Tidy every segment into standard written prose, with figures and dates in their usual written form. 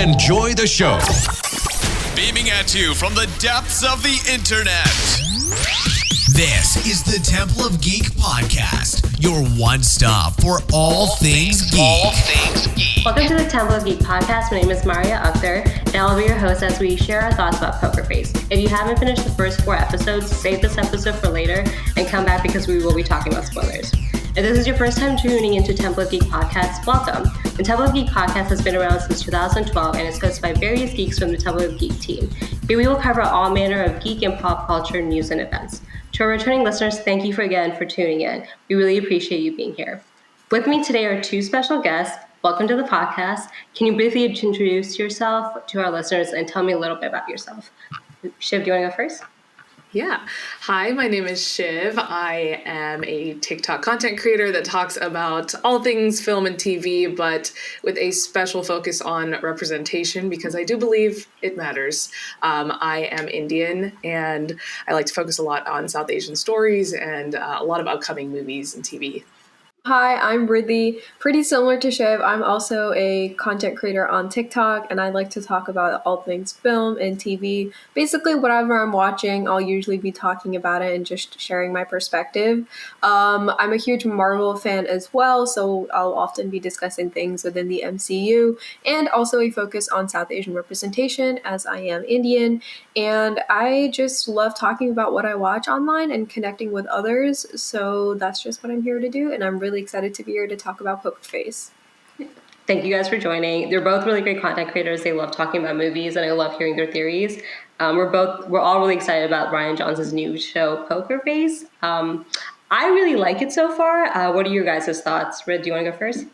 Enjoy the show. Beaming at you from the depths of the internet. This is the Temple of Geek Podcast, your one stop for all things geek. Welcome to the Temple of Geek Podcast. My name is Maria Akhtar, and I'll be your host as we share our thoughts about Poker Face. If you haven't finished the first 4 episodes, save this episode for later and come back because we will be talking about spoilers. If this is your first time tuning into Temple of Geek Podcast, welcome. The Temple of Geek Podcast has been around since 2012 and is hosted by various geeks from the Temple of Geek team. Here we will cover all manner of geek and pop culture news and events. To our returning listeners, thank you again for tuning in. We really appreciate you being here. With me today are 2 special guests. Welcome to the podcast. Can you briefly introduce yourself to our listeners and tell me a little bit about yourself? Shiv, do you want to go first? Yeah. Hi, my name is Shiv. I am a TikTok content creator that talks about all things film and TV, but with a special focus on representation because I do believe it matters. I am Indian and I like to focus a lot on South Asian stories and a lot of upcoming movies and TV. Hi, I'm Riddhi. Pretty similar to Shiv, I'm also a content creator on TikTok, and I like to talk about all things film and TV. Basically, whatever I'm watching, I'll usually be talking about it and just sharing my perspective. I'm a huge Marvel fan as well, so I'll often be discussing things within the MCU, and also a focus on South Asian representation, as I am Indian. And I just love talking about what I watch online and connecting with others, so that's just what I'm here to do, and I'm really excited to be here to talk about Poker Face. Thank you guys for joining. They're both really great content creators. They love talking about movies, and I love hearing their theories. We're all really excited about Rian Johnson's new show, Poker Face. I really like it so far. What are your guys' thoughts? Red, do you want to go first?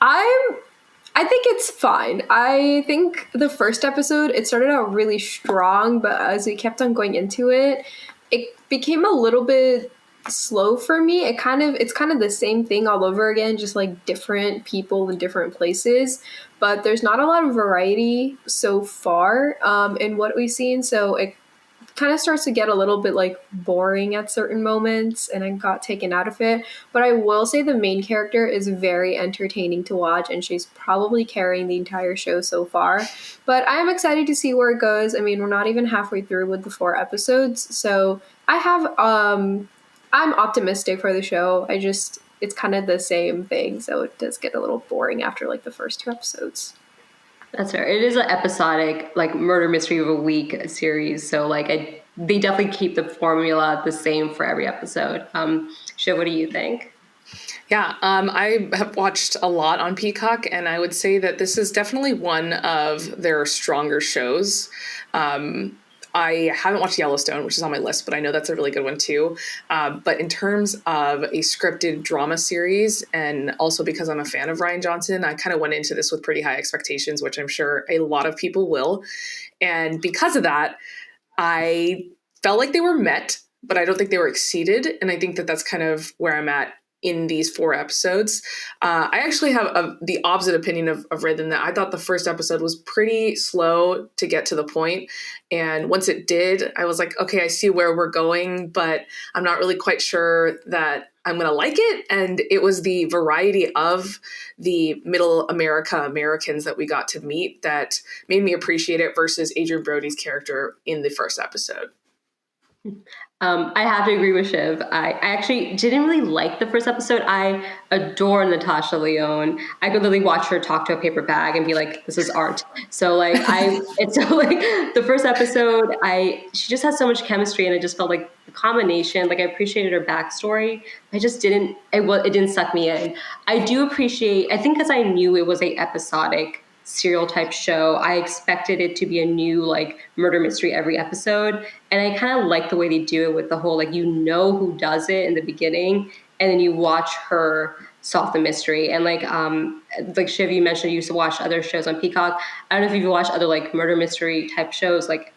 I think it's fine. I think the first episode, it started out really strong, but as we kept on going into it, it became a little bit slow for me. It's kind of the same thing all over again, just like different people in different places, but there's not a lot of variety so far in what we've seen, so it kind of starts to get a little bit like boring at certain moments, and I got taken out of it. But I will say the main character is very entertaining to watch, and she's probably carrying the entire show so far. But I'm excited to see where it goes. I mean, we're not even halfway through with the 4 episodes, so I'm optimistic for the show. It's kind of the same thing, so it does get a little boring after like the first 2 episodes. That's fair. It is an episodic, like, murder mystery of a week series, so like they definitely keep the formula the same for every episode. Shiv, what do you think? Yeah, I have watched a lot on Peacock, and I would say that this is definitely one of their stronger shows. I haven't watched Yellowstone, which is on my list, but I know that's a really good one too. But in terms of a scripted drama series, and also because I'm a fan of Rian Johnson, I kind of went into this with pretty high expectations, which I'm sure a lot of people will. And because of that, I felt like they were met, but I don't think they were exceeded. And I think that that's kind of where I'm at in these 4 episodes. I actually have the opposite opinion of Red in that I thought the first episode was pretty slow to get to the point. And once it did, I was like, okay, I see where we're going, but I'm not really quite sure that I'm going to like it. And it was the variety of the middle Americans that we got to meet that made me appreciate it versus Adrian Brody's character in the first episode. I have to agree with Shiv. I actually didn't really like the first episode. I adore Natasha Lyonne. I could literally watch her talk to a paper bag and be like, this is art. So like the first episode, she just has so much chemistry, and I just felt like the combination, like I appreciated her backstory. I just didn't, it didn't suck me in. I think because I knew it was a episodic serial type show, I expected it to be a new like murder mystery every episode, and I kind of like the way they do it with the whole like who does it in the beginning, and then you watch her solve the mystery. And like Shiv, you mentioned you used to watch other shows on Peacock. I don't know if you've watched other like murder mystery type shows like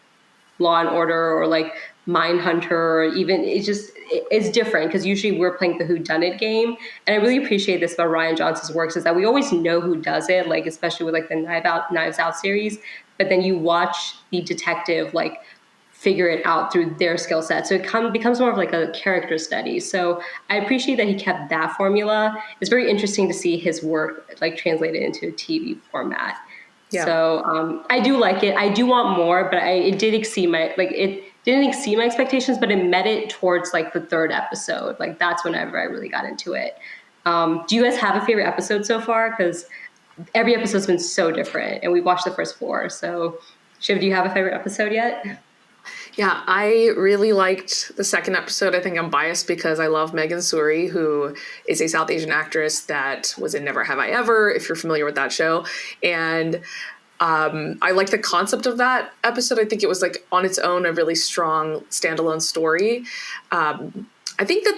Law and Order or like Mindhunter, or even it's different because usually we're playing the whodunit game. And I really appreciate this about Rian Johnson's works is that we always know who does it, like especially with like the Knives Out series, but then you watch the detective like figure it out through their skill set. So it becomes more of like a character study. So I appreciate that he kept that formula. It's very interesting to see his work like translated into a TV format. Yeah. So I do like it. I do want more, but it did exceed it didn't exceed my expectations, but it met it towards like the third episode. Like that's whenever I really got into it. Do you guys have a favorite episode so far? Because every episode's been so different, and we've watched the first 4. So, Shiv, do you have a favorite episode yet? Yeah, I really liked the second episode. I think I'm biased because I love Megan Suri, who is a South Asian actress that was in Never Have I Ever, if you're familiar with that show. And I liked the concept of that episode. I think it was like on its own a really strong standalone story. I think that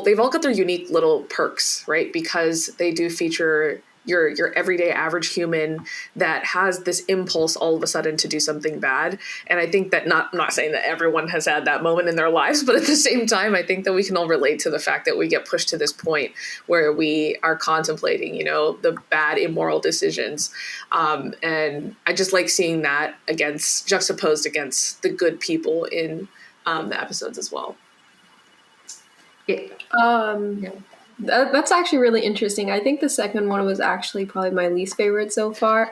they've all got their unique little perks, right? Because they do feature your everyday average human that has this impulse all of a sudden to do something bad. And I think that I'm not saying that everyone has had that moment in their lives, but at the same time, I think that we can all relate to the fact that we get pushed to this point where we are contemplating, the bad, immoral decisions. And I just like seeing that juxtaposed against the good people in the episodes as well. Yeah. That's actually really interesting. I think the second one was actually probably my least favorite so far.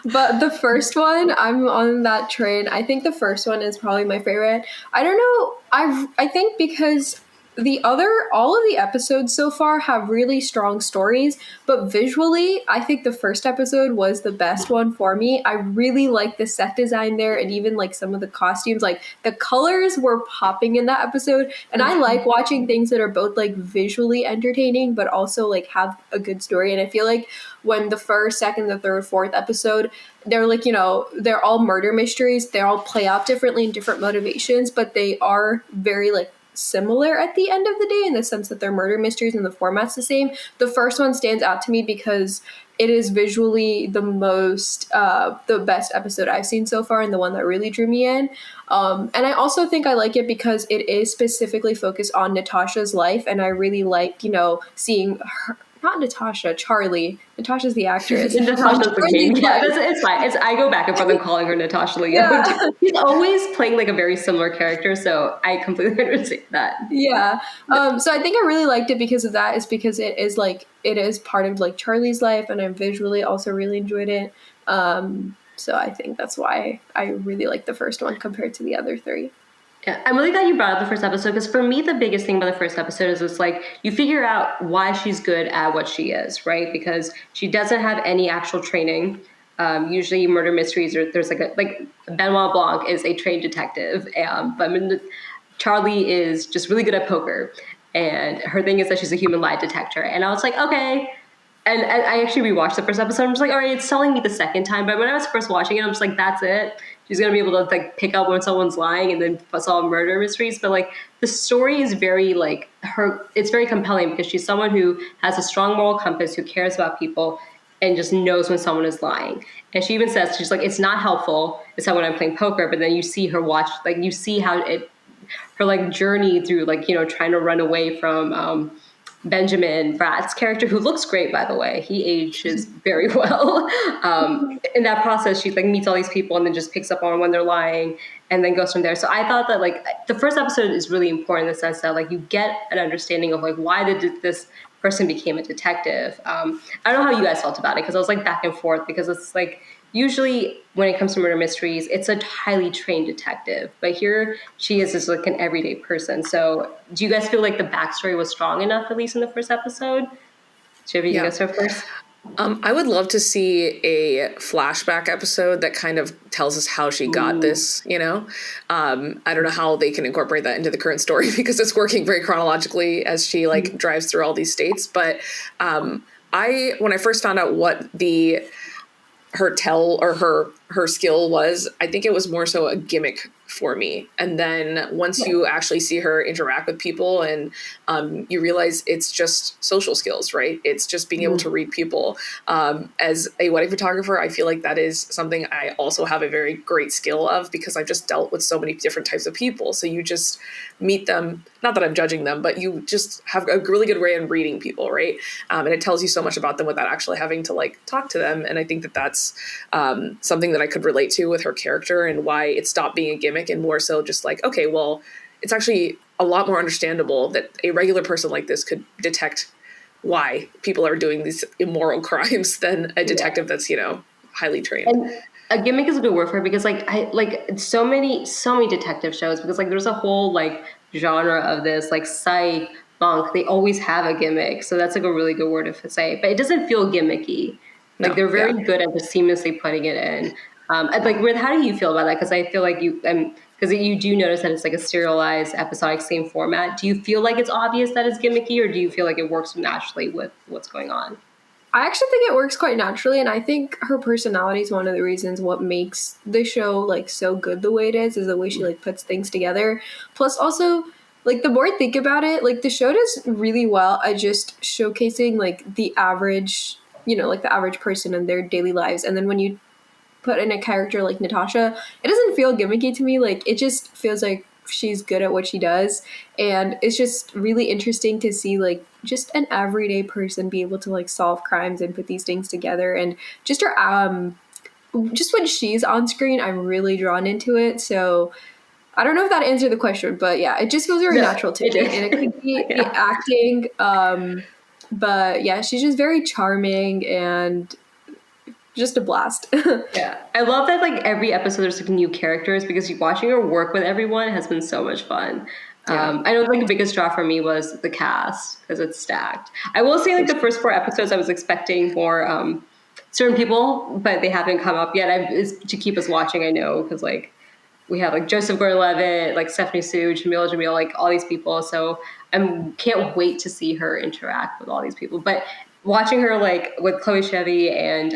But the first one, I'm on that train. I think the first one is probably my favorite. I don't know. I think because all of the episodes so far have really strong stories, but visually, I think the first episode was the best one for me. I really like the set design there, and even like some of the costumes, like the colors were popping in that episode. And I like watching things that are both like visually entertaining, but also like have a good story. And I feel like when the first, second, the third, fourth episode, they're like, they're all murder mysteries. They all play out differently in different motivations, but they are very like similar at the end of the day in the sense that they're murder mysteries and the format's the same. The first one stands out to me because it is visually the best episode I've seen so far and the one that really drew me in. And I also think I like it because it is specifically focused on Natasha's life, and I really liked, seeing her. Not Natasha, Charlie. Natasha's the actress. Natasha's the king. Yeah, it's fine. I go back and forth and calling her Natasha Leone. Yeah. She's always playing like a very similar character, so I completely understand that. Yeah. So I think I really liked it because of that. Is because it is part of like Charlie's life, and I visually also really enjoyed it. So I think that's why I really like the first one compared to the other 3. Yeah, I'm really glad you brought up the first episode because for me, the biggest thing about the first episode is it's like you figure out why she's good at what she is, right? Because she doesn't have any actual training. Usually murder mysteries, there's like Benoit Blanc is a trained detective, but Charlie is just really good at poker. And her thing is that she's a human lie detector. And I was like, okay. And I actually rewatched the first episode. I'm just like, all right, it's telling me the second time. But when I was first watching it, I'm just like, that's it. She's going to be able to like pick up when someone's lying and then solve murder mysteries. But like the story is very like it's very compelling because she's someone who has a strong moral compass, who cares about people and just knows when someone is lying. And she even says, she's like, it's not helpful. It's not when I'm playing poker. But then you see her watch, like you see how her like journey through like, trying to run away from Benjamin Bratt's character, who looks great, by the way. He ages very well. In that process, she like meets all these people and then just picks up on when they're lying and then goes from there. So I thought that like the first episode is really important in the sense that like you get an understanding of like why this person became a detective. I don't know how you guys felt about it because I was like back and forth because it's like usually when it comes to murder mysteries, it's a highly trained detective. But here she is just like an everyday person. So do you guys feel like the backstory was strong enough, at least in the first episode? Shiv, you guys go first? I would love to see a flashback episode that kind of tells us how she got this, I don't know how they can incorporate that into the current story because it's working very chronologically as she like drives through all these states. But when I first found out what her skill was, I think it was more so a gimmick for me. And then once you actually see her interact with people and you realize it's just social skills, right? It's just being able to read people. As a wedding photographer, I feel like that is something I also have a very great skill of because I've just dealt with so many different types of people. So you just meet them, not that I'm judging them, but you just have a really good way in reading people, right? And it tells you so much about them without actually having to like talk to them. And I think that that's something that I could relate to with her character and why it stopped being a gimmick and more so just like, okay, well, it's actually a lot more understandable that a regular person like this could detect why people are doing these immoral crimes than a detective that's, highly trained. And a gimmick is a good word for it, because like I like so many detective shows, because like there's a whole like genre of this, like Psych, Monk, they always have a gimmick. So that's like a really good word to say. But it doesn't feel gimmicky. Like they're very good at just seamlessly putting it in. And like, Ruth, how do you feel about that? Because I feel like because you do notice that it's like a serialized, episodic, same format. Do you feel like it's obvious that it's gimmicky, or do you feel like it works naturally with what's going on? I actually think it works quite naturally, and I think her personality is one of the reasons what makes the show like so good the way it is the way she like puts things together. Plus, also, like the more I think about it, like the show does really well at just showcasing like the average, like the average person in their daily lives, and then when you put in a character like Natasha, it doesn't feel gimmicky to me. Like it just feels like she's good at what she does, and it's just really interesting to see like just an everyday person be able to like solve crimes and put these things together. And just her just when she's on screen, I'm really drawn into it. So I don't know if that answered the question, but yeah, it just feels very natural to me, and it could be the acting, but yeah, she's just very charming and just a blast. Yeah, I love that like every episode there's like new characters, because watching her work with everyone has been so much fun. I know like the biggest draw for me was the cast, because it's stacked. I will say like the first 4 episodes I was expecting more certain people, but they haven't come up yet. It's to keep us watching, I know, because like we have like Joseph Gordon-Levitt, like Stephanie Soo, Jamil, like all these people. So I can't wait to see her interact with all these people. But watching her like with Chloe Chevy and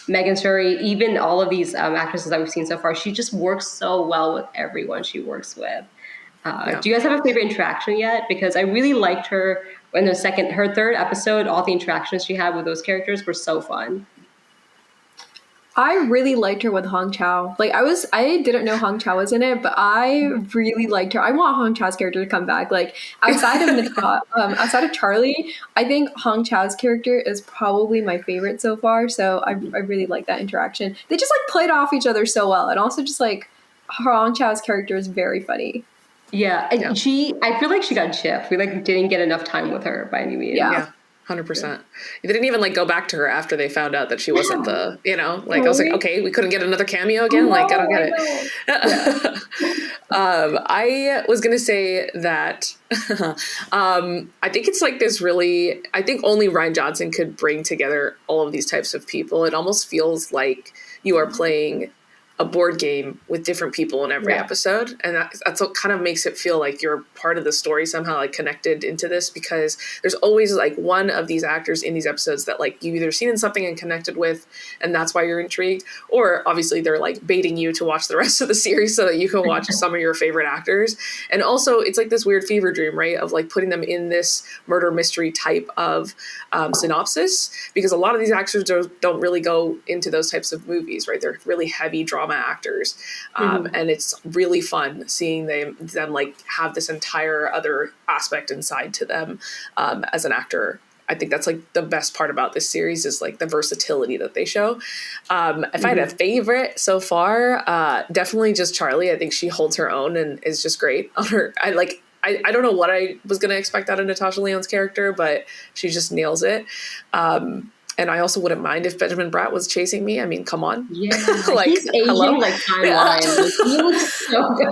Megan Shuri, even all of these actresses that we've seen so far, she just works so well with everyone she works with. Do you guys have a favorite interaction yet? Because I really liked her in her 3rd episode. All the interactions she had with those characters were so fun. I really liked her with Hong Chau. Like I didn't know Hong Chau was in it, but I really liked her. I want Hong Chau's character to come back. Like outside of Charlie, I think Hong Chau's character is probably my favorite so far. So I really like that interaction. They just like played off each other so well, and also just like Hong Chau's character is very funny. Yeah, and I feel like she got chipped. We like didn't get enough time with her by any means. Yeah. 100%. They didn't even like go back to her after they found out that she wasn't the, like I was like, okay, we couldn't get another cameo again. Like, I don't get it. I was going to say that I think it's like this really, I think only Rian Johnson could bring together all of these types of people. It almost feels like you are playing a board game with different people in every episode. And that's what kind of makes it feel like you're part of the story somehow, like connected into this, because there's always like one of these actors in these episodes that like you either seen in something and connected with, and that's why you're intrigued, or obviously they're like baiting you to watch the rest of the series so that you can watch some of your favorite actors. And also it's like this weird fever dream, right, of like putting them in this murder mystery type of synopsis, because a lot of these actors don't really go into those types of movies, right? They're really heavy drama actors, and it's really fun seeing them like have this entire other aspect inside to them as an actor. I think that's like the best part about this series is like the versatility that they show. If I had a favorite so far, definitely just Charlie. I think she holds her own and is just great on her. I don't know what I was going to expect out of Natasha Lyonne's character, but she just nails it. And I also wouldn't mind if Benjamin Bratt was chasing me. I mean, come on. Yeah, like, he's Asian, like timeline. He looks so good.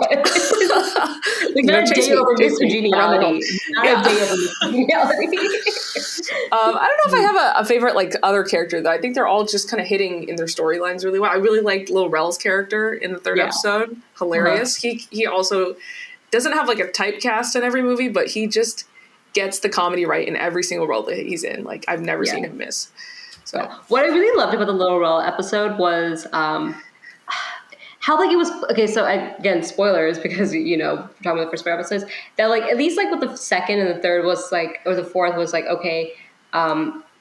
Like not a day over Mr. Geniality. Not a day over Mr. Geniality. I don't know if I have a favorite like other character though. I think they're all just kind of hitting in their storylines really well. I really liked Lil Rel's character in the 3rd episode. Hilarious. He also doesn't have like a typecast in every movie, but he just gets the comedy right in every single role that he's in. Like I've never seen him miss. So what I really loved about the Little Rel episode was how like it was okay. So again, spoilers because talking about the first 4 episodes, that like at least like with the 2nd and the 3rd was like, or the 4th was like, okay,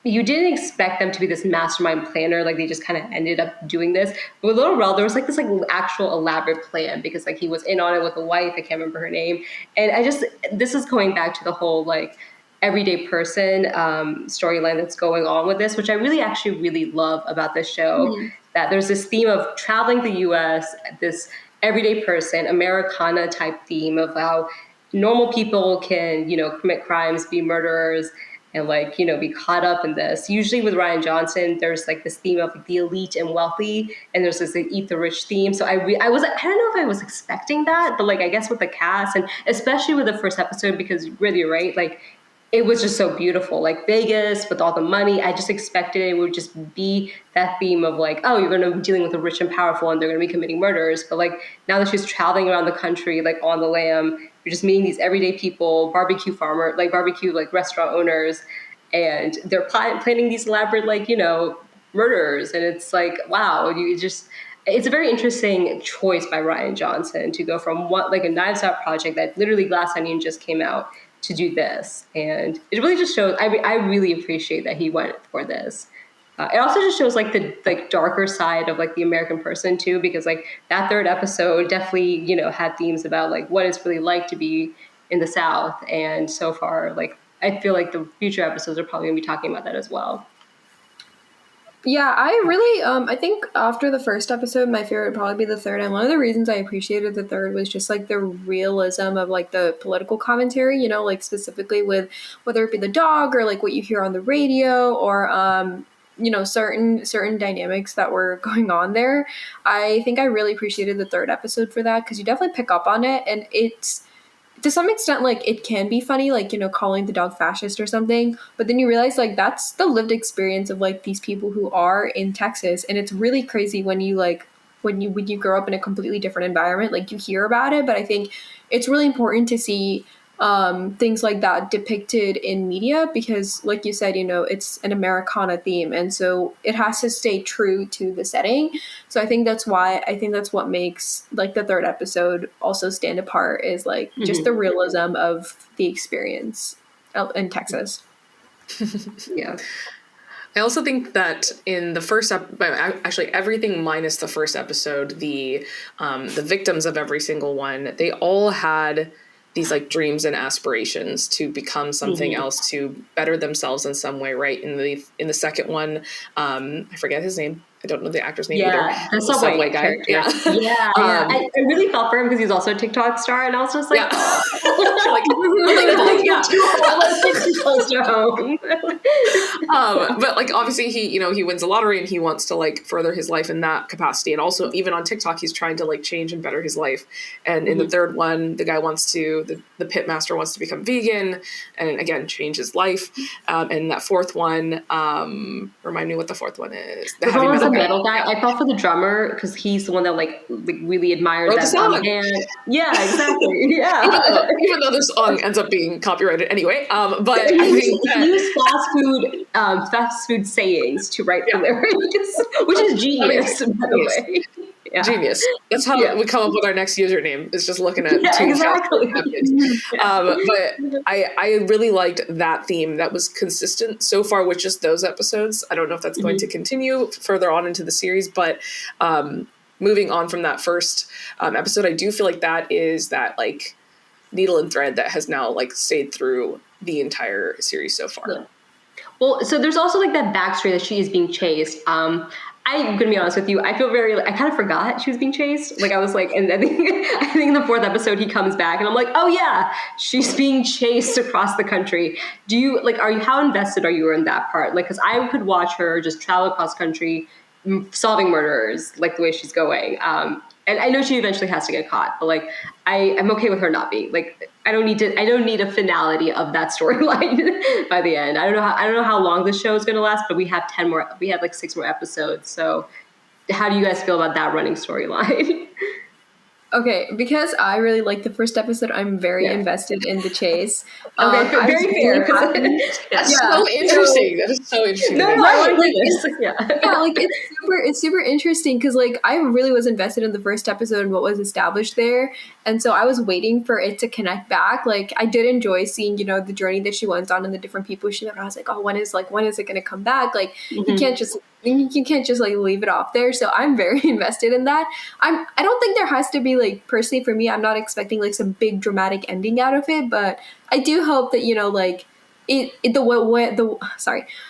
you didn't expect them to be this mastermind planner. Like they just kind of ended up doing this. But with Little Rel, there was like this like actual elaborate plan, because like he was in on it with a wife. I can't remember her name. And this is going back to the whole like everyday person storyline that's going on with this, which I actually really love about this show. Mm-hmm. That there's this theme of traveling the U.S., this everyday person, Americana type theme of how normal people can, commit crimes, be murderers, and like, be caught up in this. Usually with Rian Johnson, there's like this theme of like, the elite and wealthy, and there's this like, eat the rich theme. So I don't know if I was expecting that, but like I guess with the cast, and especially with the first episode, because really, right, like it was just so beautiful, like Vegas with all the money. I just expected it would just be that theme of like, oh, you're going to be dealing with the rich and powerful and they're going to be committing murders. But like now that she's traveling around the country, like on the lam, you're just meeting these everyday people, barbecue restaurant owners, and they're planning these elaborate, like, murders. And it's like, wow, it's a very interesting choice by Rian Johnson to go from a Knives Out project that literally Glass Onion just came out to do this. And it really just shows, I really appreciate that he went for this. It also just shows like the darker side of like the American person too, because like that third episode definitely, had themes about like what it's really like to be in the South. And so far, like, I feel like the future episodes are probably gonna be talking about that as well. Yeah, I really, I think after the first episode, my favorite would probably be the third. And one of the reasons I appreciated the third was just like the realism of like the political commentary, like specifically with whether it be the dog or like what you hear on the radio or, certain dynamics that were going on there. I think I really appreciated the third episode for that, because you definitely pick up on it, and it's to some extent, like, it can be funny, like, calling the dog fascist or something, but then you realize, like, that's the lived experience of, like, these people who are in Texas, and it's really crazy when you, like, when you grow up in a completely different environment, like, you hear about it, but I think it's really important to see things like that depicted in media, because like you said, it's an Americana theme, and so it has to stay true to the setting. So I think that's what makes like the third episode also stand apart, is like just the realism of the experience in Texas. Yeah. I also think that in the first actually everything minus the first episode, the victims of every single one, they all had these like dreams and aspirations to become something else, to better themselves in some way, right? In the second one, I forget his name. I don't know the actor's name either. The subway guy. Character. Yeah. I really felt for him because he's also a TikTok star, and I was just like, but like obviously he wins the lottery and he wants to like further his life in that capacity, and also even on TikTok he's trying to like change and better his life. And in the third one, the guy the pit master wants to become vegan and again change his life. And that fourth one, remind me what the fourth one is. The heavy metal guy. I felt for the drummer because he's the one that like really admires that song. Yeah, exactly. Yeah. Even though the song ends up being copyrighted anyway. But I think he used fast food sayings to write the lyrics, which is genius, by the way. Yeah. Genius. That's how we come up with our next username, is just looking at exactly. But I really liked that theme that was consistent so far with just those episodes. I don't know if that's going to continue further on into the series, but moving on from that first episode, I do feel like that is that like needle and thread that has now like stayed through the entire series so far. Yeah. Well, so there's also like that backstory that she is being chased. I'm gonna be honest with you. I feel I kind of forgot she was being chased. Like I was like, and I think in the fourth episode he comes back, and I'm like, oh yeah, she's being chased across the country. Do you like? How invested are you in that part? Like, because I could watch her just travel across country, solving murders like the way she's going. And I know she eventually has to get caught, but like I'm okay with her not being like. I don't need a finality of that storyline by the end. I don't know how long this show is going to last, but we have 6 more episodes. So how do you guys feel about that running storyline? Okay, because I really like the first episode, I'm very invested in the chase. Okay, very fair. That's so interesting. That is so interesting. No, I want to hear this. Like it's super interesting because like I really was invested in the first episode and what was established there, and so I was waiting for it to connect back. Like I did enjoy seeing the journey that she went on and the different people she met. I was like, oh, when is it going to come back? Like you can't just like leave it off there. So I'm very invested in that. I don't think there has to be like, personally for me, I'm not expecting like some big dramatic ending out of it, but I do hope that like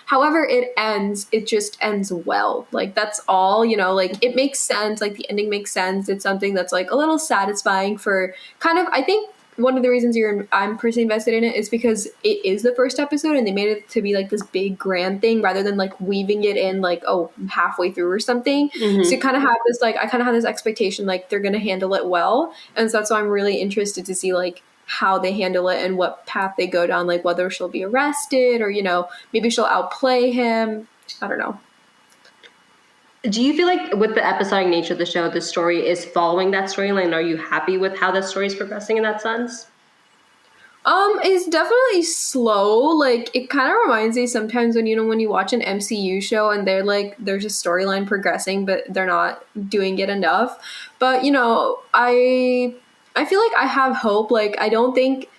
however it ends, it just ends well. Like that's all, like it makes sense. Like the ending makes sense. It's something that's like a little satisfying for kind of, I think one of the reasons I'm personally invested in it is because it is the first episode and they made it to be like this big grand thing rather than like weaving it in like, oh, halfway through or something. So you kind of have this like, I kind of have this expectation like they're going to handle it well. And so that's why I'm really interested to see like how they handle it and what path they go down, like whether she'll be arrested or, you know, maybe she'll outplay him. I don't know. Do you feel like with the episodic nature of the show, the story is following that storyline? Are you happy with how that story is progressing in that sense? It's definitely slow. Like, it kind of reminds me sometimes when, you know, when you watch an MCU show and they're like, there's a storyline progressing, but they're not doing it enough. But, you know, I feel like I have hope. Like, I don't think,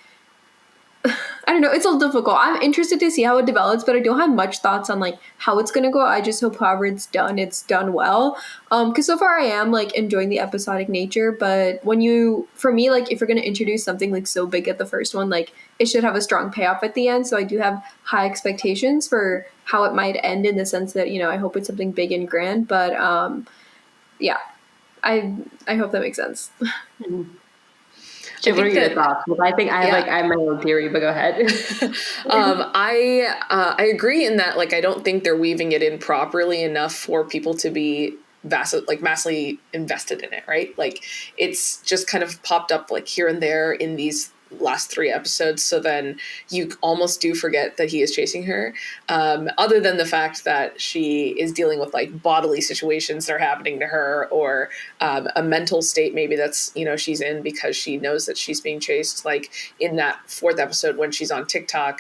I don't know, it's all difficult. I'm interested to see how it develops, but I don't have much thoughts on like how it's gonna go. I just hope however it's done well. Because so far I am like enjoying the episodic nature, but for me, like if you're gonna introduce something like so big at the first one, like it should have a strong payoff at the end. So I do have high expectations for how it might end in the sense that, you know, I hope it's something big and grand. But yeah, I hope that makes sense. What are your thoughts? I think I have my own theory, but go ahead. I agree in that, like, I don't think they're weaving it in properly enough for people to be vastly invested in it, right? Like, it's just kind of popped up like here and there in these last 3 episodes, so then you almost do forget that he is chasing her, other than the fact that she is dealing with like bodily situations that are happening to her, or a mental state maybe that's, you know, she's in because she knows that she's being chased, like in that 4th episode when she's on TikTok.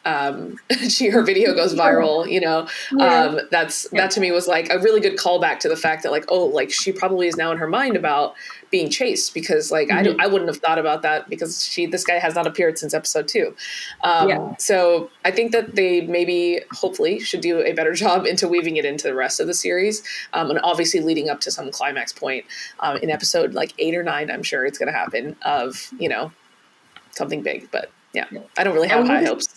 Her video goes viral, you know. That to me was like a really good callback to the fact that like, oh, like she probably is now in her mind about being chased, because like I wouldn't have thought about that because this guy has not appeared since episode 2. So I think that they maybe hopefully should do a better job into weaving it into the rest of the series, and obviously leading up to some climax point in episode like 8 or 9. I'm sure it's going to happen of, you know, something big, but yeah, I don't really have high hopes.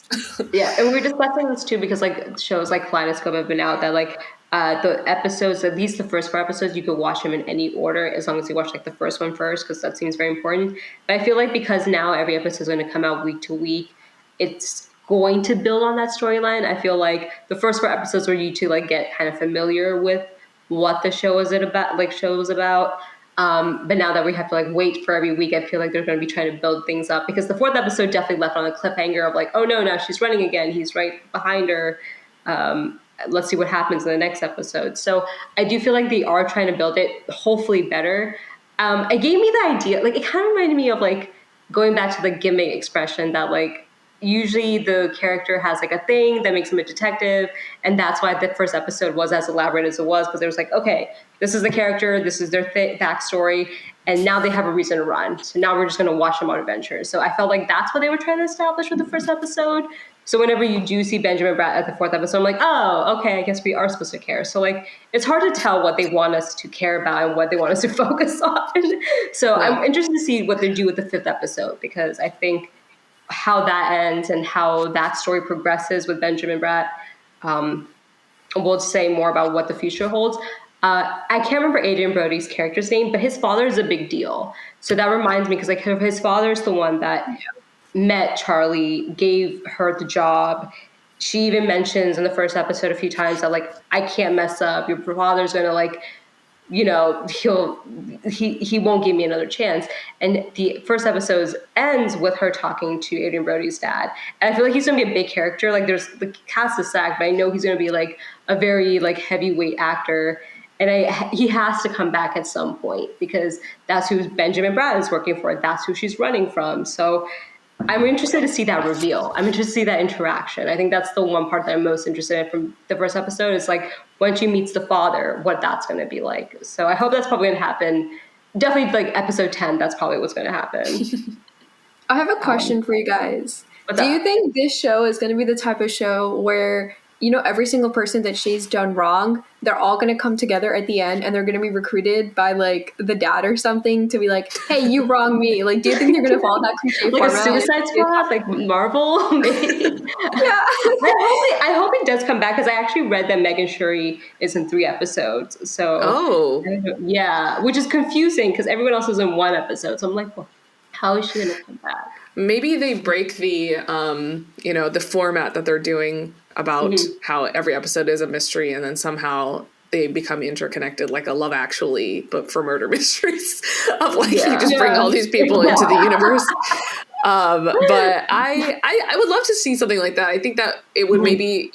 Yeah, and we were discussing this too because like shows like Kaleidoscope have been out that like the episodes, at least the first 4 episodes, you could watch them in any order as long as you watch like the first one first, because that seems very important. But I feel like because now every episode is going to come out week to week, it's going to build on that storyline. I feel like the first 4 episodes were you to like get kind of familiar with what the show was about. But now that we have to like wait for every week, I feel like they're going to be trying to build things up, because the 4th episode definitely left on a cliffhanger of like, oh no, now she's running again. He's right behind her. Let's see what happens in the next episode. So I do feel like they are trying to build it hopefully better. It gave me the idea, like it kind of reminded me of like going back to the gimmick expression that like usually the character has like a thing that makes him a detective, and that's why the first episode was as elaborate as it was, because there was like, okay, this is the character, this is their backstory, and now they have a reason to run. So now we're just going to watch them on adventures. So I felt like that's what they were trying to establish with the first episode. So whenever you do see Benjamin Bratt at the 4th episode, I'm like, oh, okay, I guess we are supposed to care. So like, it's hard to tell what they want us to care about and what they want us to focus on. So I'm interested to see what they do with the 5th episode, because I think how that ends and how that story progresses with Benjamin Bratt will say more about what the future holds. I can't remember Adrian Brody's character's name, but his father is a big deal. So that reminds me, because like his father is the one that met Charlie, gave her the job. She even mentions in the first episode a few times that like, I can't mess up. Your father's going to like, you know, he won't give me another chance. And the first episode ends with her talking to Adrian Brody's dad. And I feel like he's going to be a big character. Like there's the cast is stacked, but I know he's going to be like a very like heavyweight actor. And he has to come back at some point, because that's who Benjamin Bratt is working for. That's who she's running from. So I'm interested to see that reveal. I'm interested to see that interaction. I think that's the one part that I'm most interested in from the first episode, is like when she meets the father, what that's going to be like. So I hope that's probably going to happen. Definitely like episode 10, that's probably what's going to happen. I have a question for you guys. Do you think this show is going to be the type of show where, you know, every single person that she's done wrong, they're all going to come together at the end and they're going to be recruited by like the dad or something to be like, hey, you wronged me. Like, do you think they're going to follow that cliche like format? A Suicide Squad, like Marvel? Maybe. Yeah. I hope it does come back, because I actually read that Megan Shuri is in 3 episodes. So, yeah, which is confusing because everyone else is in 1 episode. So I'm like, well, How is she going to come back? Maybe they break the, the format that they're doing about how every episode is a mystery, and then somehow they become interconnected, like a Love Actually, but for murder mysteries of like, you just bring all these people into the universe. But I would love to see something like that. I think that it would maybe,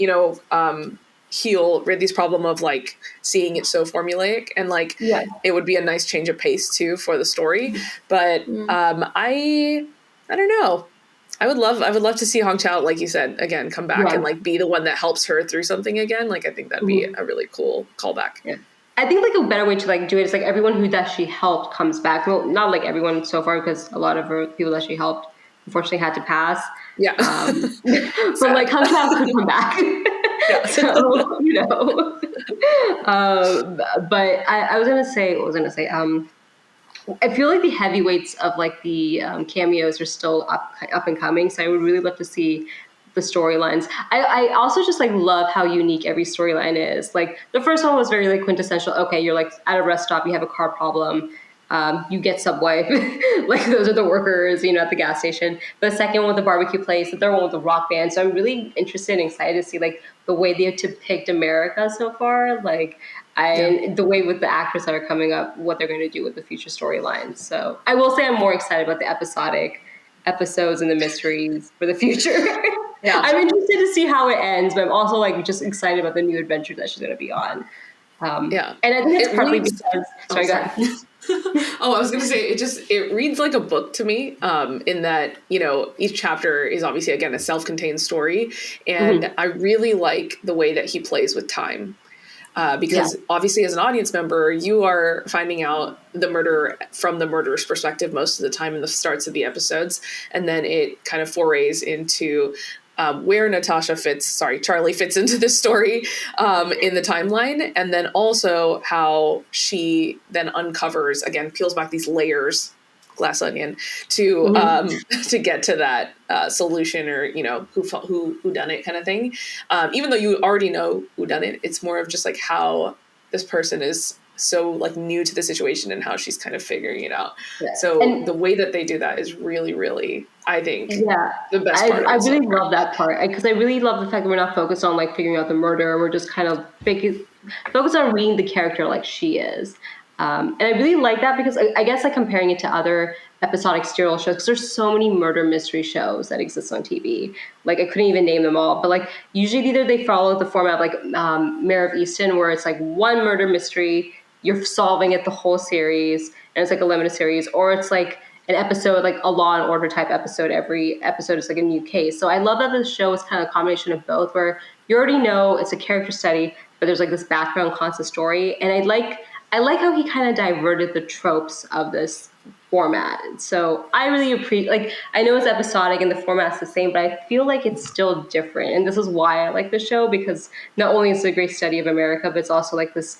heal Ridley's problem of like seeing it so formulaic, and like it would be a nice change of pace too for the story. But I don't know. I would love to see Hong Chau, like you said, again, come back and like be the one that helps her through something again. Like I think that'd be a really cool callback. Yeah. I think like a better way to like do it is like everyone who that she helped comes back. Well, not like everyone so far, because a lot of her people that she helped unfortunately had to pass. Yeah. But like Hong Chau could come back. Yeah. So, but I was gonna say, I feel like the heavyweights of like the cameos are still up and coming. So I would really love to see the storylines. I also just like love how unique every storyline is. Like the first one was very like quintessential. Okay, you're like at a rest stop, you have a car problem. You get Subway, like those are the workers, at the gas station. The second one with the barbecue place, the third one with the rock band. So I'm really interested and excited to see like the way they have depict America so far, like the way with the actors that are coming up, what they're going to do with the future storylines. So I will say I'm more excited about the episodic episodes and the mysteries for the future. I'm interested to see how it ends, but I'm also like just excited about the new adventure that she's going to be on. And I think it's partly because. Sorry, go ahead. I was going to say, it reads like a book to me, in that, each chapter is obviously, again, a self-contained story. And I really like the way that he plays with time. Because obviously as an audience member, you are finding out the murder from the murderer's perspective most of the time in the starts of the episodes. And then it kind of forays into where Charlie fits into this story in the timeline. And then also how she then uncovers, again, peels back these layers, glass onion, to get to that solution, or, who done it kind of thing. Even though you already know who done it, it's more of just like how this person is so like new to the situation and how she's kind of figuring it out. Yeah. So the way that they do that is really, really, I think, the best part. I really love that part, because I really love the fact that we're not focused on like figuring out the murder. We're just kind of focused on reading the character like she is. And I really like that, because I guess like comparing it to other episodic serial shows, because there's so many murder mystery shows that exist on TV. Like I couldn't even name them all, but like usually either they follow the format of like Mare of Easton, where it's like one murder mystery, you're solving it the whole series, and it's like a limited series, or it's like an episode, like a Law and Order type episode. Every episode is like a new case. So I love that the show is kind of a combination of both, where you already know it's a character study, but there's like this background constant story. And I like how he kind of diverted the tropes of this format. So I really appreciate, like, I know it's episodic and the format's the same, but I feel like it's still different. And this is why I like the show, because not only is it a great study of America, but it's also like this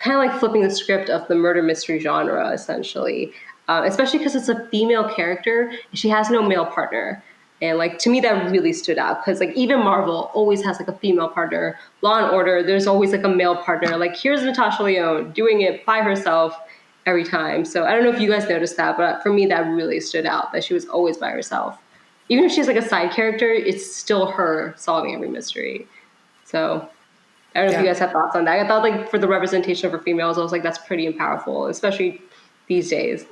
kind of like flipping the script of the murder mystery genre, essentially. Especially because it's a female character and she has no male partner. And like, to me, that really stood out, because like even Marvel always has like a female partner. Law and Order, there's always like a male partner. Like here's Natasha Lyonne doing it by herself every time. So I don't know if you guys noticed that, but for me, that really stood out, that she was always by herself. Even if she's like a side character, it's still her solving every mystery. So I don't know if you guys have thoughts on that. I thought like for the representation for females, I was like, that's pretty powerful, especially these days.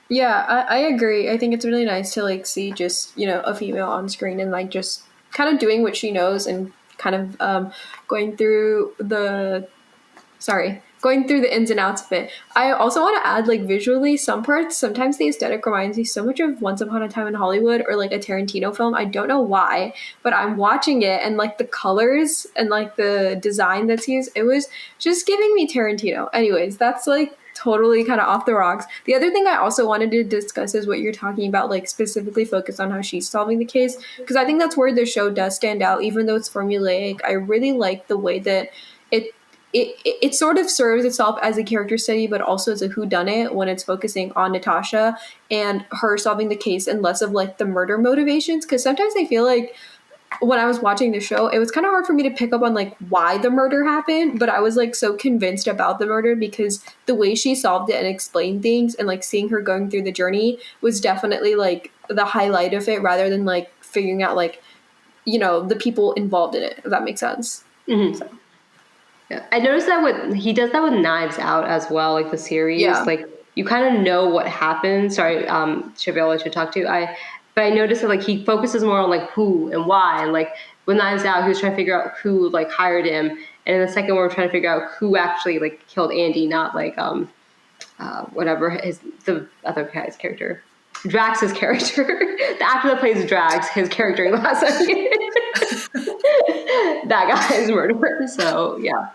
Yeah, I agree. I think it's really nice to like see just, a female on screen and like just kind of doing what she knows and kind of going through the ins and outs of it. I also want to add, like, visually, sometimes the aesthetic reminds me so much of Once Upon a Time in Hollywood or like a Tarantino film. I don't know why, but I'm watching it and like the colors and like the design that's used, it was just giving me Tarantino. Anyways, that's like totally kind of off the rocks. The other thing I also wanted to discuss is what you're talking about, like specifically focused on how she's solving the case, because I think that's where the show does stand out, even though it's formulaic. I really like the way that it sort of serves itself as a character study, but also as a whodunit when it's focusing on Natasha and her solving the case and less of like the murder motivations. Because sometimes I feel like when I was watching the show, it was kind of hard for me to pick up on like why the murder happened, but I was like so convinced about the murder because the way she solved it and explained things and like seeing her going through the journey was definitely like the highlight of it rather than like figuring out like, you know, the people involved in it, if that makes sense. Mm-hmm. Yeah. I noticed that he does that with Knives Out as well, like the series. Yeah. Like you kind of know what happens. Sorry, Shiv, I'll let you talk to. But I noticed that like he focuses more on like who and why, and like with Knives Out, he was trying to figure out who like hired him, and in the second one, we're trying to figure out who actually like killed Andy, not like whatever the other guy's character, Drax's character, the actor that plays Drax, his character in the last second, that guy is murderer. So yeah.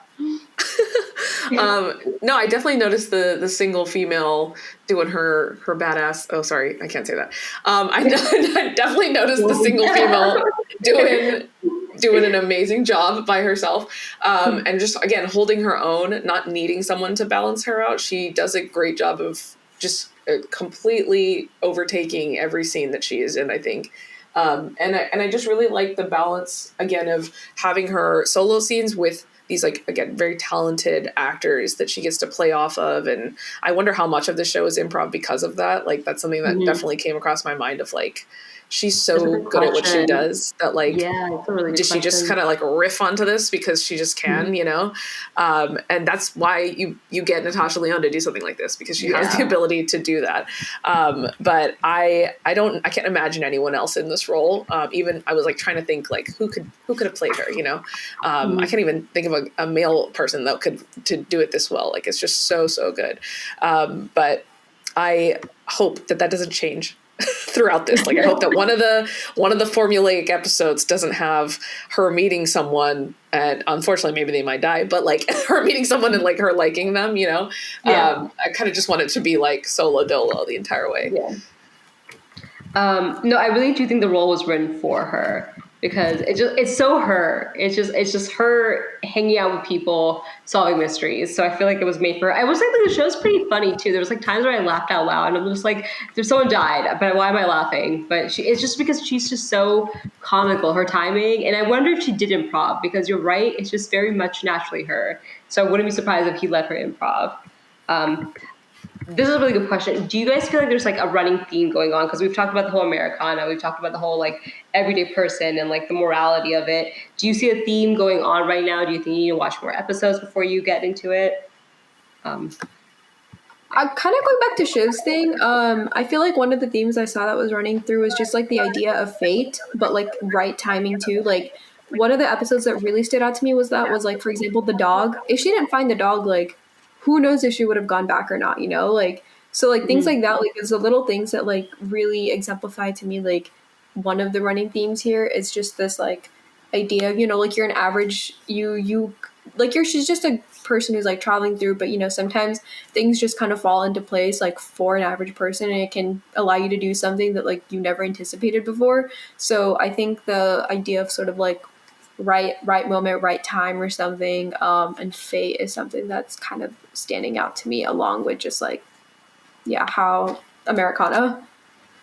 No, I definitely noticed the single female doing her badass. Oh, sorry, I can't say that. I definitely noticed the single female doing an amazing job by herself, and just again holding her own, not needing someone to balance her out. She does a great job of just completely overtaking every scene that she is in, I think. And I just really like the balance again of having her solo scenes with these like again very talented actors that she gets to play off of, and I wonder how much of the show is improv because of that. Like that's something that definitely came across my mind of like she's so good at what she does that like does she just kind of like riff onto this because she just can, you know, and that's why you get Natasha Lyonne to do something like this because she has the ability to do that. But I can't imagine anyone else in this role. Even I was like trying to think like who could have played her, you know. I can't even think of a male person that could to do it this well. Like it's just so good. But I hope that doesn't change throughout this. Like I hope that one of the formulaic episodes doesn't have her meeting someone and unfortunately maybe they might die, but like her meeting someone and like her liking them, you know. I kind of just want it to be like solo dolo the entire way. No, I really do think the role was written for her because it's so her. It's just her hanging out with people, solving mysteries. So I feel like it was made for her. I was like the show's pretty funny too. There was like times where I laughed out loud and I'm just like, there's someone died, but why am I laughing? But it's just because she's just so comical, her timing. And I wonder if she did improv because you're right, it's just very much naturally her. So I wouldn't be surprised if he let her improv. This is a really good question. Do you guys feel like there's like a running theme going on? Because we've talked about the whole Americana, we've talked about the whole like everyday person and like the morality of it. Do you see a theme going on right now? Do you think you need to watch more episodes before you get into it? I'm kind of going back to Shiv's thing. I feel like one of the themes I saw that was running through was just like the idea of fate, but like right timing too. Like one of the episodes that really stood out to me was like, for example, the dog. If she didn't find the dog, like who knows if she would have gone back or not, you know? Like, so like things like that, like there's the little things that like really exemplify to me, like one of the running themes here is just this like idea of, you know, like you're an average, she's just a person who's like traveling through, but you know, sometimes things just kind of fall into place like for an average person and it can allow you to do something that like you never anticipated before. So I think the idea of sort of like right moment, right time or something, and fate is something that's kind of standing out to me along with just like, how Americana.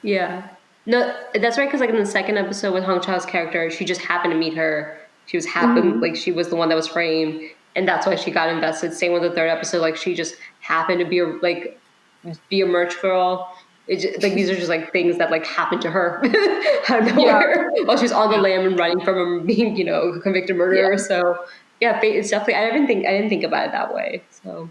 Yeah. No, that's right. Because like in the second episode with Hong Chao's character, she just happened to meet her. She was like she was the one that was framed, and that's why she got invested. Same with the third episode, like she just happened to be a merch girl. Like these are just like things that like happened to her out of nowhere while she's on the lam and running from him being, you know, a convicted murderer. So fate is definitely. I didn't think about it that way. So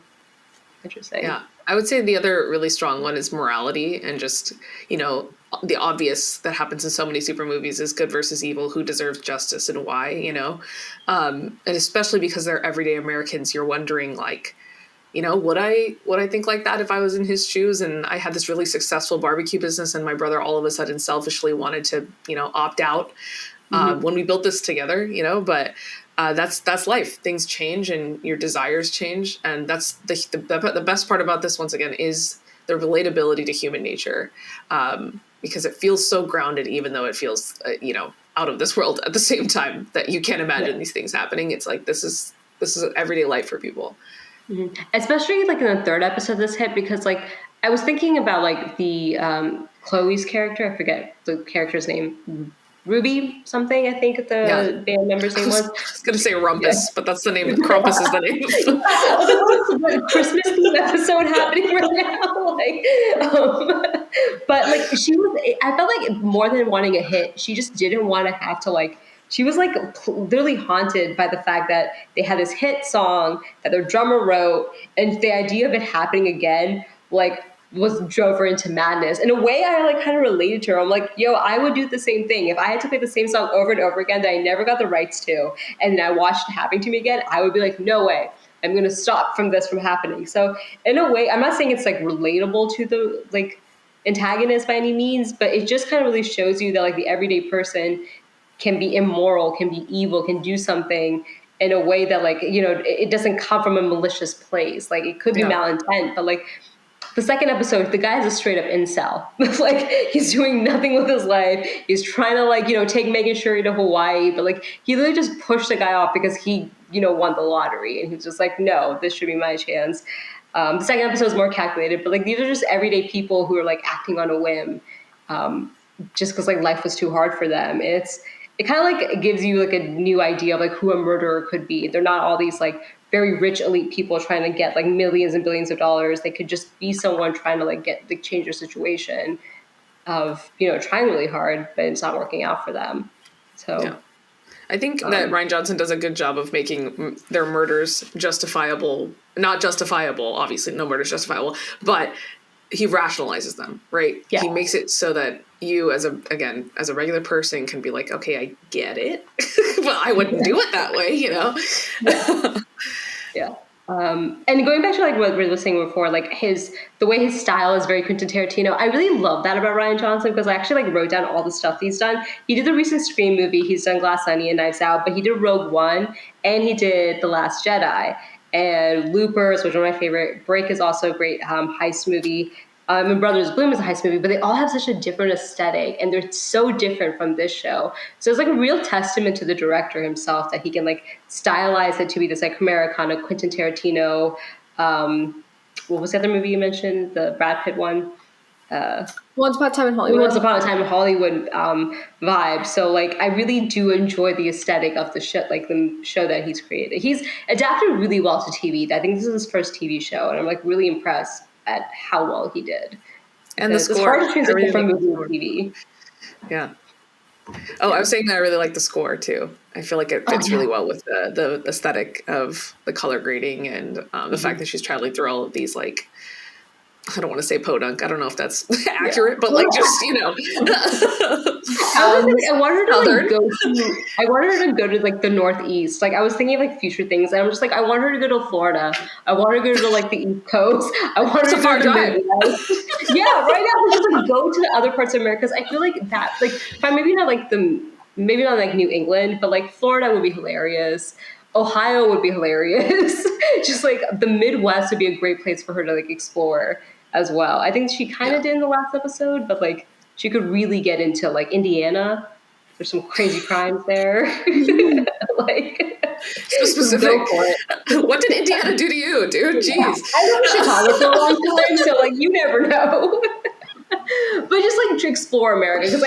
interesting. Yeah, I would say the other really strong one is morality and just, you know, the obvious that happens in so many super movies is good versus evil, who deserves justice and why, you know, and especially because they're everyday Americans, you're wondering like, you know, would I think like that if I was in his shoes and I had this really successful barbecue business and my brother all of a sudden selfishly wanted to, you know, opt out when we built this together, you know, but that's life. Things change and your desires change. And that's the best part about this, once again, is the relatability to human nature, because it feels so grounded, even though it feels, you know, out of this world at the same time that you can't imagine these things happening. It's like, this is everyday life for people. Mm-hmm. Especially like in the third episode this hit, because like I was thinking about like the Chloe's character, I forget the character's name, Ruby something, I think the band member's name was. I was going to say Rumpus, but that's the name. Krampus is the name. What Christmas theme episode happening right now? But like I felt like more than wanting a hit, she just didn't want to have to like. She was like literally haunted by the fact that they had this hit song that their drummer wrote, and the idea of it happening again, like, drove her into madness. In a way, I like kind of related to her. I'm like, yo, I would do the same thing if I had to play the same song over and over again that I never got the rights to, and then I watched it happening to me again. I would be like, no way, I'm going to stop this from happening. So in a way, I'm not saying it's like relatable to the like antagonist by any means, but it just kind of really shows you that like the everyday person can be immoral, can be evil, can do something in a way that like, you know, it doesn't come from a malicious place. Like it could be malintent, but like the second episode, the guy's a straight up incel. Like he's doing nothing with his life. He's trying to like, you know, take Megan Shuri to Hawaii, but like he literally just pushed the guy off because he, you know, won the lottery. And he's just like, no, this should be my chance. The second episode is more calculated, but like these are just everyday people who are like acting on a whim, just because like life was too hard for them. And it kind of like gives you like a new idea of like who a murderer could be. They're not all these like very rich elite people trying to get like millions and billions of dollars. They could just be someone trying to like change their situation of, you know, trying really hard, but it's not working out for them. So yeah. I think that Rian Johnson does a good job of making their murders justifiable, not justifiable, obviously no murder is justifiable, but he rationalizes them, right? Yeah. He makes it so that you as a regular person can be like, okay, I get it, but I wouldn't do it that way, you know? Yeah. And going back to like what we were saying before, like the way his style is very Quentin Tarantino. I really love that about Rian Johnson because I actually like wrote down all the stuff he's done. He did the recent Scream movie. He's done Glass Onion, Knives Out, but he did Rogue One and he did The Last Jedi. And Loopers, which are my favorite. Break is also a great heist movie. And Brothers Bloom is a heist movie, but they all have such a different aesthetic and they're so different from this show. So it's like a real testament to the director himself that he can like stylize it to be this like Americana, Quentin Tarantino. What was the other movie you mentioned? The Brad Pitt one? Once Upon a Time in Hollywood. Once Upon a Time in Hollywood vibe. So like I really do enjoy the aesthetic of the show, like the show that he's created. He's adapted really well to TV. I think this is his first TV show, and I'm like really impressed at how well he did. And the score. It's hard to transition from movie to TV. Yeah. Oh, I was saying that I really like the score too. I feel like it fits really well with the aesthetic of the color grading and the fact that she's traveling through all of these like, I don't want to say podunk. I don't know if that's accurate, but like just, you know. I wanted her to go to like the Northeast. Like I was thinking of like future things, and I'm just like, I want her to go to Florida. I want her to go to like the East Coast. I want her to go to the Midwest. Yeah, right now just like go to the other parts of America. Because I feel like that, like, maybe not like New England, but like Florida would be hilarious. Ohio would be hilarious. Just like the Midwest would be a great place for her to like explore as well. I think she kind of did in the last episode, but like she could really get into like Indiana. There's some crazy crimes there. Like so specific. What did Indiana do to you, dude? Jeez. Yeah. I lived in Chicago for a long time, so like you never know. But just like to explore America, because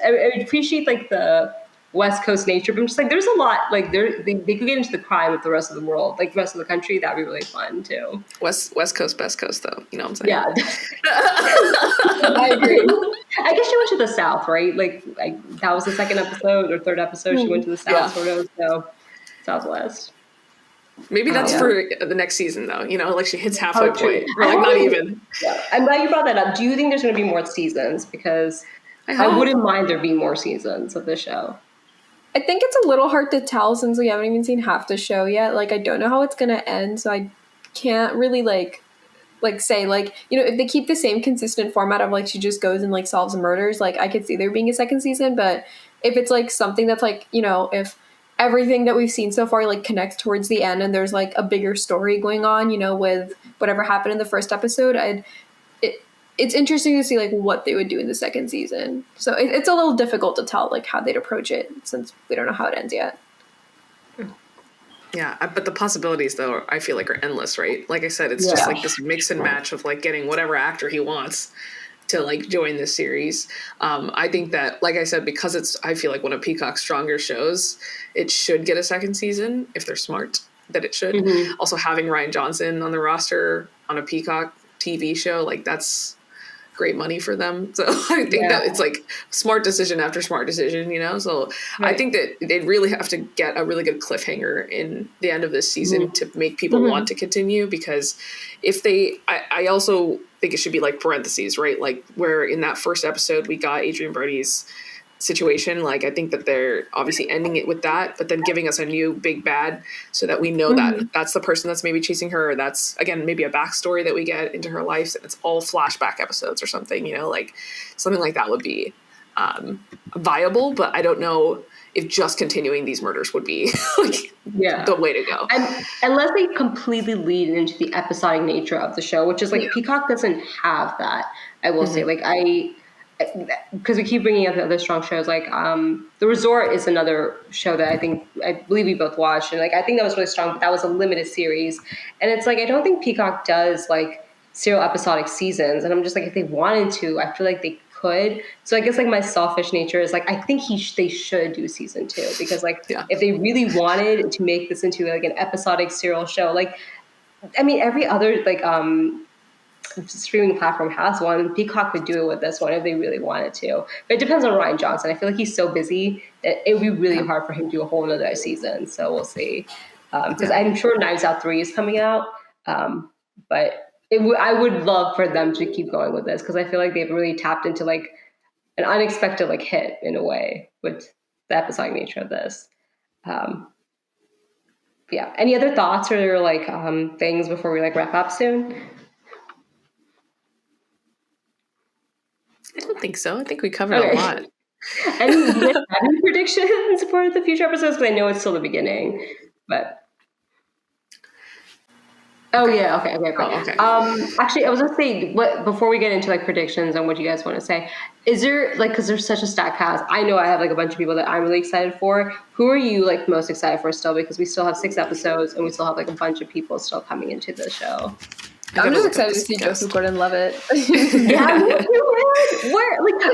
I appreciate like the West Coast nature, but I'm just like, there's a lot, like they could get into the crime of the rest of the world, like the rest of the country. That'd be really fun too. West Coast, best coast though. You know what I'm saying? Yeah. I agree. I guess she went to the South, right? Like that was the second episode or third episode. She went to the South, sort of, so Southwest. Maybe that's for the next season though. You know, like she hits halfway point. Or like not even. Yeah. I'm glad you brought that up. Do you think there's going to be more seasons? Because I wouldn't mind there being more seasons of the show. I think it's a little hard to tell since we haven't even seen half the show yet. Like, I don't know how it's going to end, so I can't really, like say, like, you know, if they keep the same consistent format of, like, she just goes and, like, solves murders, like, I could see there being a second season, but if it's, like, something that's, like, you know, if everything that we've seen so far, like, connects towards the end and there's, like, a bigger story going on, you know, with whatever happened in the first episode, it's interesting to see like what they would do in the second season. So it's a little difficult to tell like how they'd approach it since we don't know how it ends yet. Yeah, but the possibilities though, I feel like are endless, right? Like I said, it's just like this mix and match of like getting whatever actor he wants to like join this series. I think that, like I said, because I feel like one of Peacock's stronger shows, it should get a second season if they're smart, that it should. Also, having Ryan Johnson on the roster on a Peacock TV show, like that's great money for them. So I think that it's like smart decision after smart decision, you know? So I think that they'd really have to get a really good cliffhanger in the end of this season to make people want to continue, because if they, I also think it should be like parentheses, right? Like where in that first episode we got Adrian Brody's situation. Like I think that they're obviously ending it with that, but then giving us a new big bad so that we know that that's the person that's maybe chasing her. Or that's, again, maybe a backstory that we get into her life, and it's all flashback episodes or something, you know, like something like that would be viable. But I don't know if just continuing these murders would be like the way to go. And unless they completely lead into the episodic nature of the show, which is like Peacock doesn't have that, I will say. Like because we keep bringing up the other strong shows, like The Resort is another show that I believe we both watched, and like I think that was really strong, but that was a limited series, and it's like I don't think Peacock does like serial episodic seasons, and I'm just like, if they wanted to, I feel like they could. So I guess like my selfish nature is like I think they should do season 2, because like if they really wanted to make this into like an episodic serial show, like I mean every other like streaming platform has one. Peacock could do it with this one if they really wanted to. But it depends on Ryan Johnson. I feel like he's so busy that it would be really hard for him to do a whole other season. So we'll see. Because I'm sure Knives Out 3 is coming out. But I would love for them to keep going with this, because I feel like they've really tapped into like an unexpected like hit in a way with the episodic nature of this. Any other thoughts or like things before we like wrap up soon? I don't think so. I think we covered a lot. And do you have any predictions for the future episodes? Because I know it's still the beginning, but okay. Actually, I was gonna say, before we get into like predictions and what you guys want to say, is there like, because there's such a stacked cast, I know I have like a bunch of people that I'm really excited for. Who are you like most excited for still? Because we still have 6 episodes and we still have like a bunch of people still coming into the show. I'm just excited to see Joseph Gordon-Levitt. Yeah, me too, man.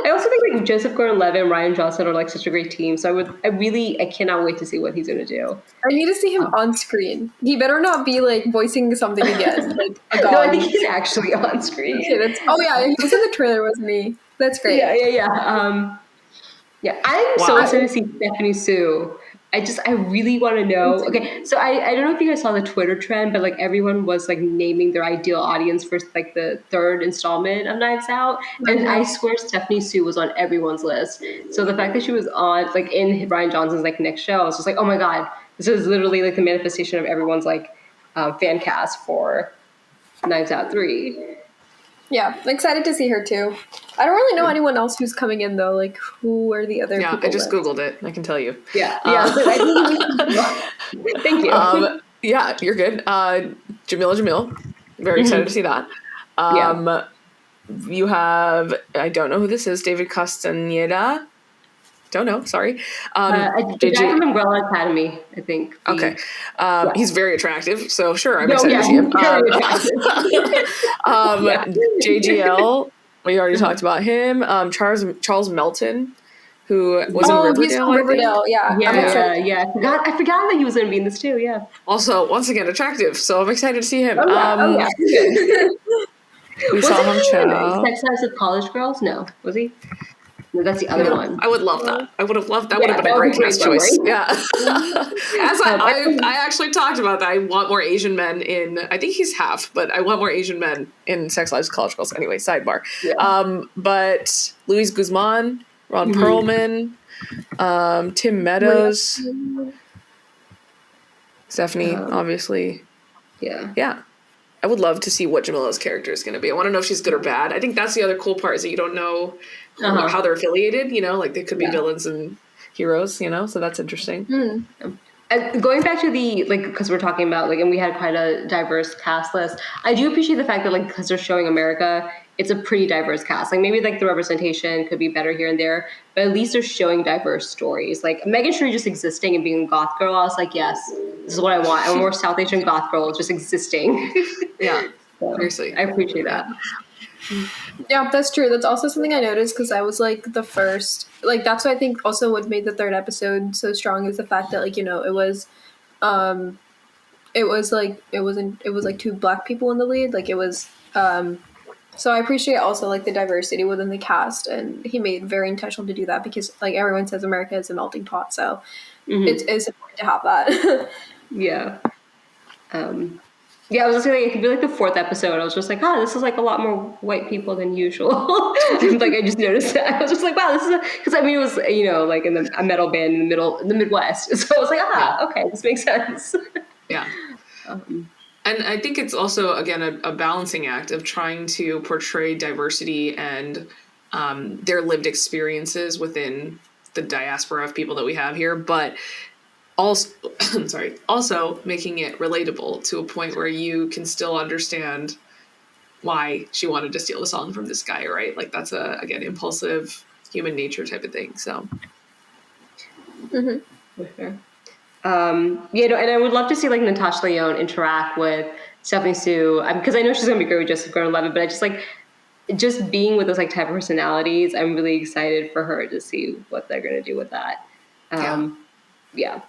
I also think like Joseph Gordon-Levitt and Ryan Johnson are like such a great team. So I cannot wait to see what he's going to do. I need to see him on screen. He better not be like voicing something again, like a dog. No, I think he's actually on screen. Okay, he was in the trailer, wasn't he? That's great. Yeah. I'm so excited to see Stephanie Sue. I really want to know. Okay, so I don't know if you guys saw the Twitter trend, but like everyone was like naming their ideal audience for like the 3rd installment of Knives Out, and I swear Stephanie Sue was on everyone's list. So the fact that she was on like in Ryan Johnson's like next show, I was just like, oh my god, this is literally like the manifestation of everyone's like fan cast for Knives Out 3. Yeah, I'm excited to see her too. I don't really know anyone else who's coming in though. Like, who are the other people? I just Googled it. I can tell you. Thank you. Yeah, you're good. Jamil. Very excited to see that. You have, I don't know who this is, David Castaneda. Don't know, sorry. The guy from Umbrella Academy, I think. Okay. He's very attractive, so sure, I'm excited to see him. JGL, we already talked about him. Charles Melton, who was in Riverdale. He's from Riverdale, yeah. I forgot that he was going to be in this too, yeah. Also, once again, attractive, so I'm excited to see him. We saw him Sex Lives of College Girls? No, was he? No, that's the other one. I would love that. I would have loved that. Would have been a great cast choice. Yeah. I actually talked about that. I want more Asian men in. I think he's half, but I want more Asian men in Sex Lives of College Girls. Anyway, sidebar. Yeah. But Luis Guzman, Ron Perlman, Tim Meadows, Stephanie, obviously. Yeah. I would love to see what Jamila's character is going to be. I want to know if she's good or bad. I think that's the other cool part, is that you don't know how they're affiliated, you know, like they could be villains and heroes, you know, so that's interesting. Going back to the, like, because we're talking about, like, and we had quite a diverse cast list, I do appreciate the fact that, like, because they're showing America, it's a pretty diverse cast. Like, maybe, like, the representation could be better here and there, but at least they're showing diverse stories. Like, Megan Shree just existing and being a goth girl, I was like, yes, this is what I want. I want more South Asian goth girl just existing. Yeah, So, seriously. I appreciate that. Yeah, that's true. That's also something I noticed because I was like the first, like that's what I think also what made the third episode so strong is the fact that like it was like two black people in the lead. Like it was so I appreciate also like the diversity within the cast, and he made very intentional to do that because like everyone says America is a melting pot, so it's important to have that. Yeah. Yeah, I was just saying, like, it could be like the fourth episode. I was just like, this is like a lot more white people than usual. And, like, I just noticed that. I was just like, wow, this is because I mean, it was like in a metal band in the Midwest. So I was like, okay, this makes sense. Yeah. And I think it's also, again, a balancing act of trying to portray diversity and their lived experiences within the diaspora of people that we have here, but also making it relatable to a point where you can still understand why she wanted to steal the song from this guy, right? Like that's again, impulsive human nature type of thing. So. For sure. And I would love to see like Natasha Lyonne interact with Stephanie Sue because I know she's gonna be great with Jessica Gordon-Levitt, but I just like being with those like type of personalities. I'm really excited for her to see what they're gonna do with that. Yeah.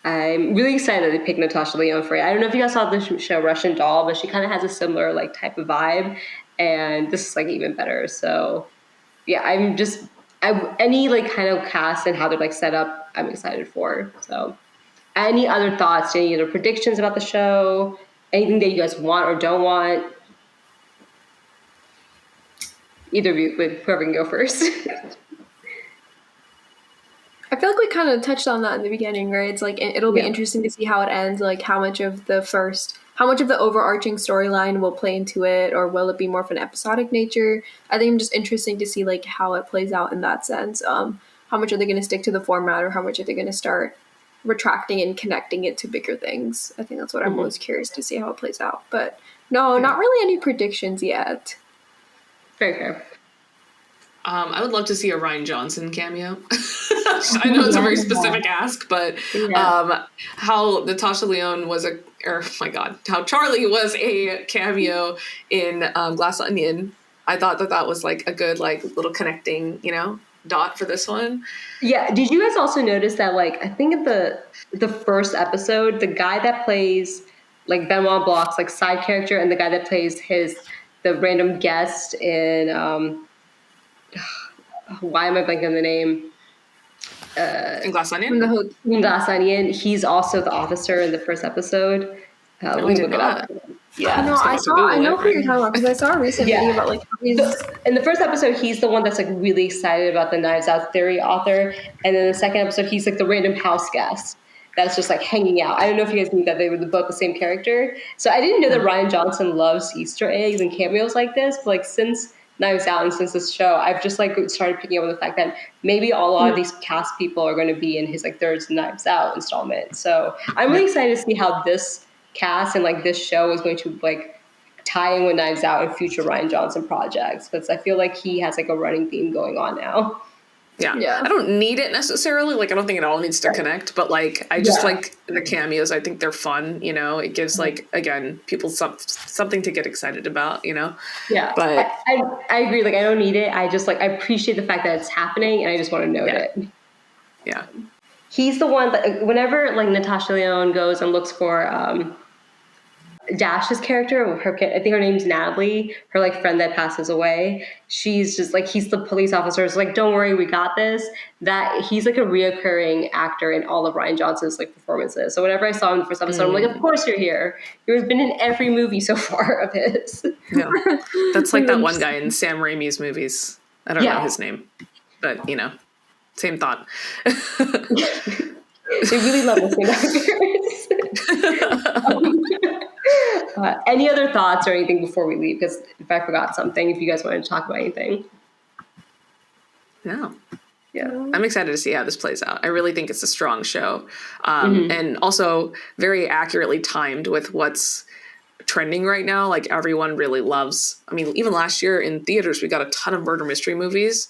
I'm really excited that they picked Natasha Lyonne for it. I don't know if you guys saw the show Russian Doll, but she kind of has a similar like type of vibe, and this is like even better. So yeah, any like kind of cast and how they're like set up, I'm excited for. So any other thoughts, any other predictions about the show? Anything that you guys want or don't want? Either of you, with whoever can go first. I feel like we kind of touched on that in the beginning, right? It's like it'll be interesting to see how it ends, like how much of the overarching storyline will play into it, or will it be more of an episodic nature? I think it's just interesting to see like how it plays out in that sense. How much are they going to stick to the format, or how much are they going to start retracting and connecting it to bigger things? I think that's what I'm most curious to see how it plays out. But no, not really any predictions yet. Very fair. I would love to see a Rian Johnson cameo. I know it's a very specific ask, but how Natasha Lyonne how Charlie was a cameo in Glass Onion. I thought that was like a good like little connecting, dot for this one. Yeah. Did you guys also notice that like I think in the first episode, the guy that plays like Benoit Blanc's like side character and the guy that plays the random guest in why am I blanking on the name? In Glass Onion? In Glass Onion. He's also the officer in the first episode. We did not. Yeah. No, I know who you're talking about because I saw a recent video about like in the first episode, he's the one that's like really excited about the Knives Out theory author. And then the second episode, he's like the random house guest that's just like hanging out. I don't know if you guys knew that they were both the same character. So I didn't know that Rian Johnson loves Easter eggs and cameos like this, but like since Knives Out and since this show, I've just like started picking up on the fact that maybe a lot of these cast people are going to be in his like third Knives Out installment. So I'm really excited to see how this cast and like this show is going to like tie in with Knives Out and future Rian Johnson projects, because I feel like he has like a running theme going on now. Yeah. I don't need it necessarily. Like, I don't think it all needs to connect, but like, I just like the cameos. I think they're fun. It gives like, again, people something to get excited about, Yeah. But I agree. Like, I don't need it. I just like, I appreciate the fact that it's happening and I just want to note it. Yeah. He's the one that whenever like Natasha Lyonne goes and looks for, Dash's character, I think her name's Natalie, her like friend that passes away. She's just like, he's the police officer. It's like, don't worry, we got this. That he's like a reoccurring actor in all of Rian Johnson's like performances. So whenever I saw him in the first episode, I'm like, of course you're here. You've been in every movie so far of his. Yeah, that's like that one guy in Sam Raimi's movies. I don't know his name, but same thought. They really love the same actors. Any other thoughts or anything before we leave? Because if I forgot something, if you guys wanted to talk about anything. No. Yeah. I'm excited to see how this plays out. I really think it's a strong show. And also very accurately timed with what's trending right now. Like everyone really loves, I mean, even last year in theaters, we got a ton of murder mystery movies.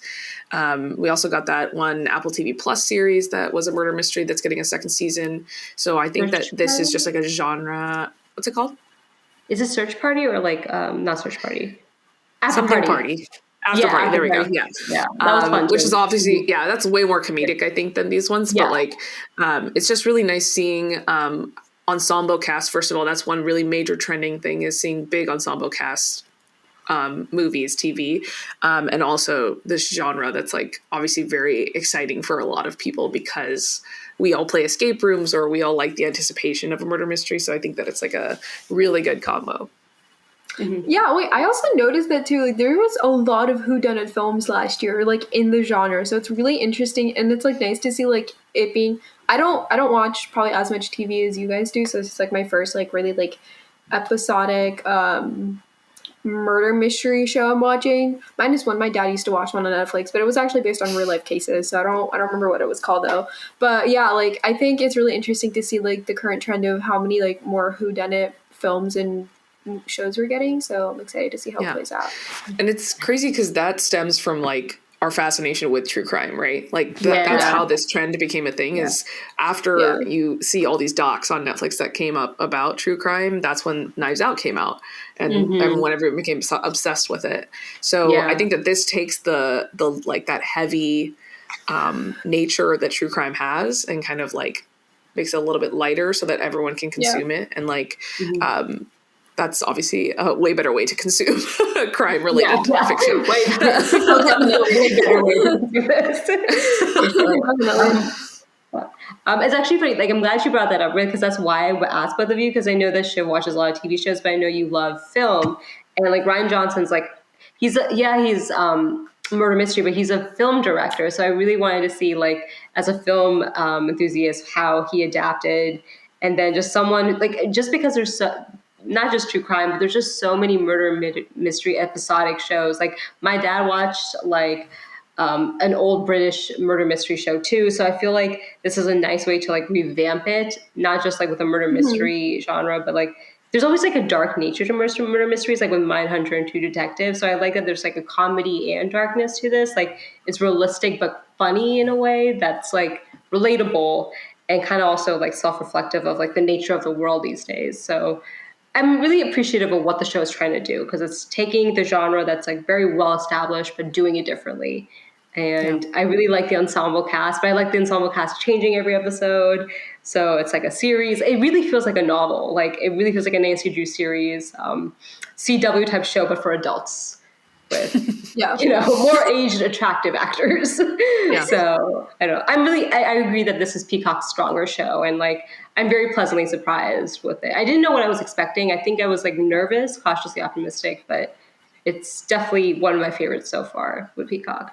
We also got that one Apple TV Plus series that was a murder mystery that's getting a second season. So I think that this is just like a genre. What's it called? Is it Search Party or like not Search Party? Something party. After party. There we go. Yeah. Yeah. That was fun. Which is obviously, that's way more comedic, I think, than these ones. Yeah. But like, it's just really nice seeing ensemble cast. First of all, that's one really major trending thing, is seeing big ensemble cast movies, TV, and also this genre that's like obviously very exciting for a lot of people because we all play escape rooms or we all like the anticipation of a murder mystery. So I think that it's like a really good combo. Mm-hmm. Yeah, wait, I also noticed that too, like there was a lot of whodunit films last year, like in the genre. So it's really interesting, and it's like nice to see like it being I don't watch probably as much TV as you guys do, so it's like my first like really like episodic murder mystery show I'm watching. Minus one, my dad used to watch one on Netflix, but it was actually based on real life cases, so I don't remember what it was called though. But yeah, like I think it's really interesting to see like the current trend of how many like more whodunit films and shows we're getting, so I'm excited to see how it plays out. And it's crazy because that stems from like our fascination with true crime, right? Like that's how this trend became a thing, is after you see all these docs on Netflix that came up about true crime, that's when Knives Out came out and everyone became obsessed with it. So I think that this takes the like that heavy nature that true crime has and kind of like makes it a little bit lighter so that everyone can consume it. And like that's obviously a way better way to consume crime-related fiction. Way better way to do this. It's actually funny. Like, I'm glad you brought that up, because that's why I asked both of you, because I know that Shiv watches a lot of TV shows, but I know you love film. And like Rian Johnson's like, he's murder mystery, but he's a film director. So I really wanted to see, like, as a film enthusiast, how he adapted. And then just someone, like, just because there's not just true crime, but there's just so many murder mystery episodic shows. Like my dad watched like an old British murder mystery show too. So I feel like this is a nice way to like revamp it, not just like with a murder mystery genre, but like there's always like a dark nature to murder mysteries, like with Mindhunter and True Detective. So I like that there's like a comedy and darkness to this. Like it's realistic, but funny in a way that's like relatable and kind of also like self-reflective of like the nature of the world these days. So I'm really appreciative of what the show is trying to do, because it's taking the genre that's like very well established, but doing it differently. And I really like the ensemble cast, but I like the ensemble cast changing every episode. So it's like a series. It really feels like a novel. Like it really feels like a Nancy Drew series, CW type show, but for adults with, more aged, attractive actors. So I don't know. I agree that this is Peacock's stronger show. And like, I'm very pleasantly surprised with it. I didn't know what I was expecting. I think I was like nervous, cautiously optimistic, but it's definitely one of my favorites so far with Peacock.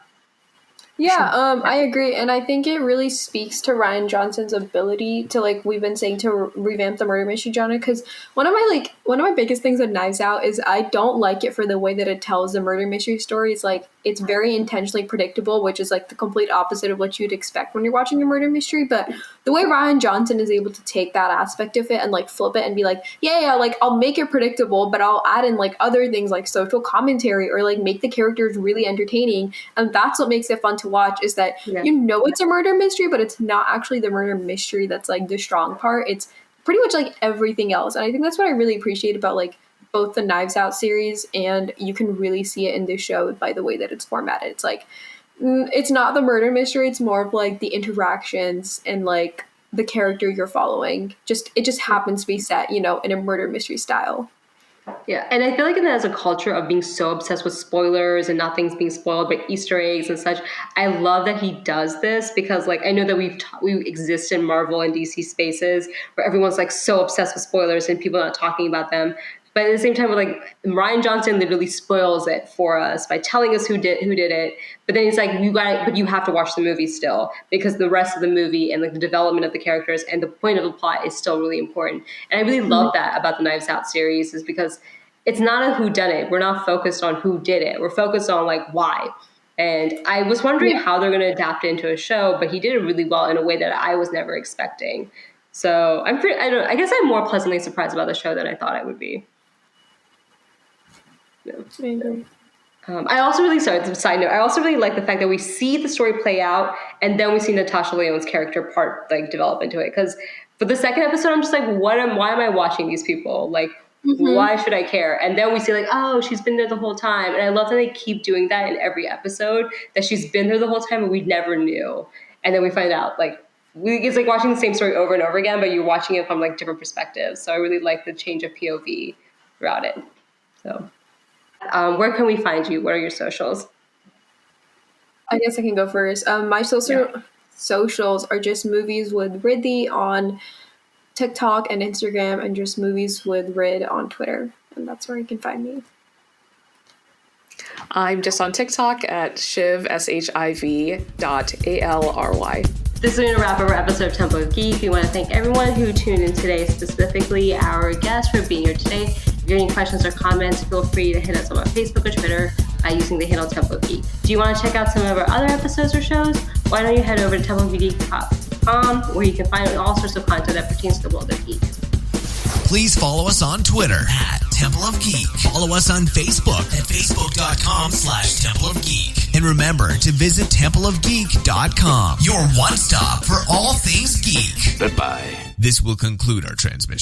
I agree. And I think it really speaks to Rian Johnson's ability to, like we've been saying, to revamp the murder mystery genre. Because one of my biggest things with Knives Out is I don't like it for the way that it tells the murder mystery stories. Like it's very intentionally predictable, which is like the complete opposite of what you'd expect when you're watching a murder mystery. But the way Rian Johnson is able to take that aspect of it and like flip it and be like, like I'll make it predictable, but I'll add in like other things like social commentary or like make the characters really entertaining. And that's what makes it fun to watch, is that it's a murder mystery, but it's not actually the murder mystery that's like the strong part. It's pretty much like everything else. And I think that's what I really appreciate about like both the Knives Out series, and you can really see it in this show by the way that it's formatted. It's like it's not the murder mystery, it's more of like the interactions and like the character you're following. It just happens to be set, in a murder mystery style. Yeah, and I feel like as a culture of being so obsessed with spoilers and not things being spoiled, but Easter eggs and such, I love that he does this, because like I know that we exist in Marvel and DC spaces where everyone's like so obsessed with spoilers and people are not talking about them. But at the same time, like Rian Johnson literally spoils it for us by telling us who did it. But then he's like, but you have to watch the movie still, because the rest of the movie and like the development of the characters and the point of the plot is still really important. And I really love that about the Knives Out series, is because it's not a whodunit. We're not focused on who did it. We're focused on like why. And I was wondering how they're going to adapt it into a show, but he did it really well in a way that I was never expecting. So I guess I'm more pleasantly surprised about the show than I thought I would be. I also really, side note, I also really like the fact that we see the story play out and then we see Natasha Lyonne's character part like develop into it. Because for the second episode, I'm just like, why am I watching these people? Like, Why should I care? And then we see like, oh, she's been there the whole time. And I love that they keep doing that in every episode, that she's been there the whole time and we never knew. And then we find out like, it's like watching the same story over and over again, but you're watching it from like different perspectives. So I really like the change of POV throughout it. So where can we find you? What are your socials? I guess I can go first. My socials are just Movies with Riddhi on TikTok and Instagram, and just Movies with Rid on Twitter. And that's where you can find me. I'm just on TikTok at Shiv, SHIV.ALRY. This is going to wrap up our episode of Temple of Geek. We want to thank everyone who tuned in today, specifically our guests for being here today. If you have any questions or comments, feel free to hit us on Facebook or Twitter by using the handle Temple of Geek. Do you want to check out some of our other episodes or shows? Why don't you head over to templeofgeek.com, where you can find all sorts of content that pertains to the world of geek. Please follow us on Twitter at Temple of Geek. Follow us on Facebook at facebook.com/Temple of Geek. And remember to visit templeofgeek.com, your one stop for all things geek. Goodbye. This will conclude our transmission.